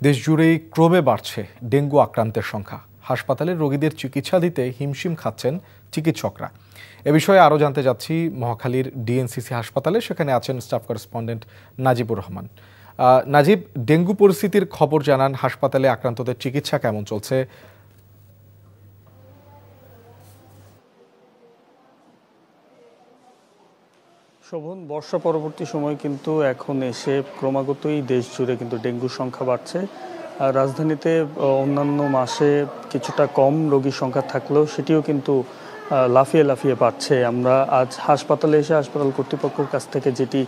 দেশজুড়েই ক্রমে বাড়ছে ডেঙ্গু আক্রান্তের সংখ্যা। হাসপাতালে রোগীদের চিকিৎসা দিতে হিমশিম খাচ্ছেন চিকিৎসকরা। এ বিষয়ে আরও জানতে যাচ্ছি মহাখালীর ডিএনসিসি হাসপাতালে। সেখানে আছেন staff correspondent Najibur Rahman. Najib, dengue পরিস্থিতির খবর জানান। হাসপাতালে আক্রান্তদের চিকিৎসা কেমন চলছে? শোভন, বর্ষা পরবর্তী সময় কিন্তু এখন এসে ক্রমাগতই দেশ জুড়ে কিন্তু ডেঙ্গুর সংখ্যা বাড়ছে। রাজধানীতে অন্যান্য মাসে কিছুটা কম রোগীর সংখ্যা থাকলেও সেটিও কিন্তু লাফিয়ে লাফিয়ে বাড়ছে। আমরা আজ হাসপাতালে এসে হাসপাতাল কর্তৃপক্ষের কাছ থেকে যেটি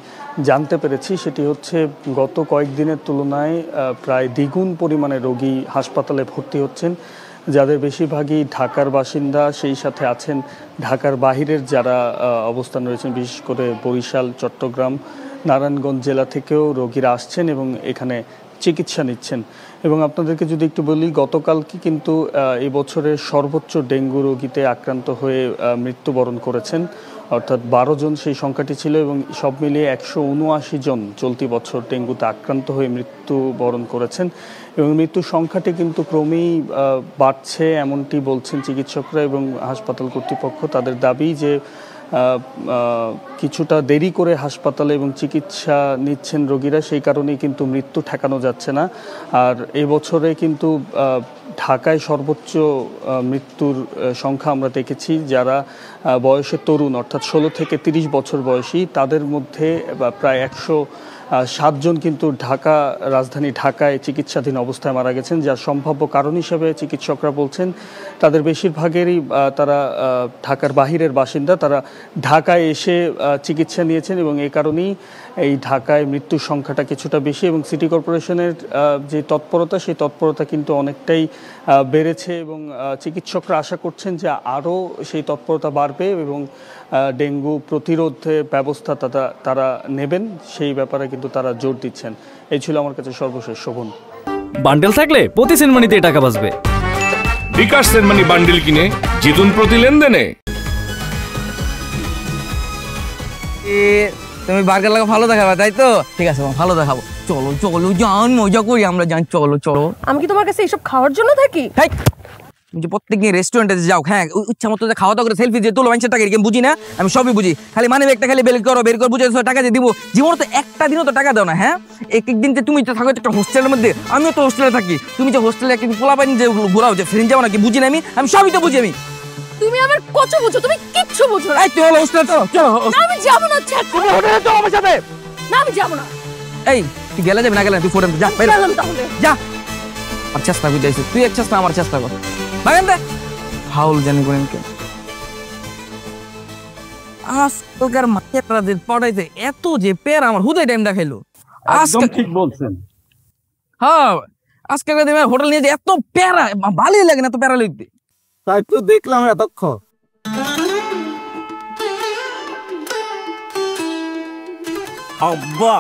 জানতে পেরেছি সেটি হচ্ছে গত কয়েকদিনের তুলনায় প্রায় দ্বিগুণ পরিমাণে রোগী হাসপাতালে ভর্তি হচ্ছেন, যাদের বেশিরভাগই ঢাকার বাসিন্দা। সেই সাথে আছেন ঢাকার বাহিরের যারা অবস্থান রয়েছেন, বিশেষ করে বরিশাল, চট্টগ্রাম, নারায়ণগঞ্জ জেলা থেকেও রোগীরা আসছেন এবং এখানে চিকিৎসা নিচ্ছেন। এবং আপনাদেরকে যদি একটু বলি, গতকালকে কিন্তু এই বছরের সর্বোচ্চ ডেঙ্গু রোগীতে আক্রান্ত হয়ে মৃত্যুবরণ করেছেন, অর্থাৎ 12 জন সেই সংখ্যাটি ছিল। এবং সব মিলিয়ে 179 জন চলতি বছর ডেঙ্গুতে আক্রান্ত হয়ে মৃত্যুবরণ করেছেন। এবং মৃত্যুর সংখ্যাটি কিন্তু ক্রমেই বাড়ছে এমনটি বলছেন চিকিৎসকরা এবং হাসপাতাল কর্তৃপক্ষ। তাদের দাবি যে কিছুটা দেরি করে হাসপাতালে এবং চিকিৎসা নিচ্ছেন রোগীরা, সেই কারণেই কিন্তু মৃত্যু ঠেকানো যাচ্ছে না। আর এবছরে কিন্তু ঢাকায় সর্বোচ্চ মৃত্যুর সংখ্যা আমরা দেখেছি। যারা বয়সে তরুণ, অর্থাৎ 16 থেকে 30 বছর বয়সী, তাদের মধ্যে প্রায় 107 জন কিন্তু রাজধানী ঢাকায় চিকিৎসাধীন অবস্থায় মারা গেছেন। যার সম্ভাব্য কারণ হিসেবে চিকিৎসকরা বলছেন তাদের বেশিরভাগেরই তারা ঢাকার বাহিরের বাসিন্দা, তারা ঢাকায় এসে চিকিৎসা নিয়েছেন এবং এই কারণেই এই ঢাকায় মৃত্যুর সংখ্যাটা কিছুটা বেশি। এবং সিটি কর্পোরেশনের যে তৎপরতা, সেই তৎপরতা কিন্তু অনেকটাই বেড়েছে এবং চিকিৎসকরা আশা করছেন যে আরও সেই তৎপরতা বাড়বে এবং ডেঙ্গু প্রতিরোধের ব্যবস্থা তারা নেবেন, সেই ব্যাপারে কিন্তু তারা জোর দিচ্ছেন। এই ছিল আমার কাছে সর্বশেষ। শোভন, বান্ডেল থাকলে প্রতি সেনমানিতে টাকা বাঁচবে। বিকাশ সেনমানি বান্ডেল কিনে জিতুন প্রতি লেনদেনে। তুমি বার্গার লাগা ভালো দেখাবা, তাই তো? ঠিক আছে, ভালো দেখাবো। চলো চলো জান, মজা করি আমরা, জান। চলো চলো। আমি কি তোমার কাছে এইসব খাওয়ার জন্য থাকি? তুমি যে প্রত্যেকদিন রেস্টুরেন্টে যাও, হ্যাঁ, ইচ্ছা মতো খাওয়া দাওয়া করে সেলফি দিয়ে তোলো, মানুষের টাকা বুঝি না, আমি সবই বুঝি। খালি মানে একটা খালি বের করো বুঝে টাকা দিয়ে দিব। জীবনে তো একটা দিনও তো টাকা দাও না। হ্যাঁ, একদিন যে তুমি তো থাকো একটা হোস্টেলের মধ্যে, আমিও তো হোস্টেলে থাকি। তুমি যে হোস্টেলে একদিন পোলা পানি যে ঘোরাও, যে ফ্রেন্ড যাবো নাকি, বুঝি না আমি সবই তো বুঝি। তুমি আমার কত বুঝো, তুমি কিচ্ছু বুঝো না। এই তুই হোস্টেলে চলো। না, আমি যাবো না। তুমি হোটেলে চলো আমার সাথে। না, আমি যাবো না। এই তুই গেলে যাবে না, গেলে তুই ফোন যা, গেলাম তাহলে। যা। আর চেষ্টা করে যাইছিস তুই, এক চেষ্টা আমার চেষ্টা কর। বাগান দে ফাউল জানি করেন কে আজকালকার মাঠে পড়াইতে এত যে পের আমার হুদাই টাইম দেখাইলো। একদম ঠিক বলছেন। হ্যাঁ, আজকালকার দিনে হোটেল নিয়ে যে এত প্যারা, ভালোই লাগে না এত প্যারা লিখতে। তাই তো দেখলাম এতক্ষণ। আব্বা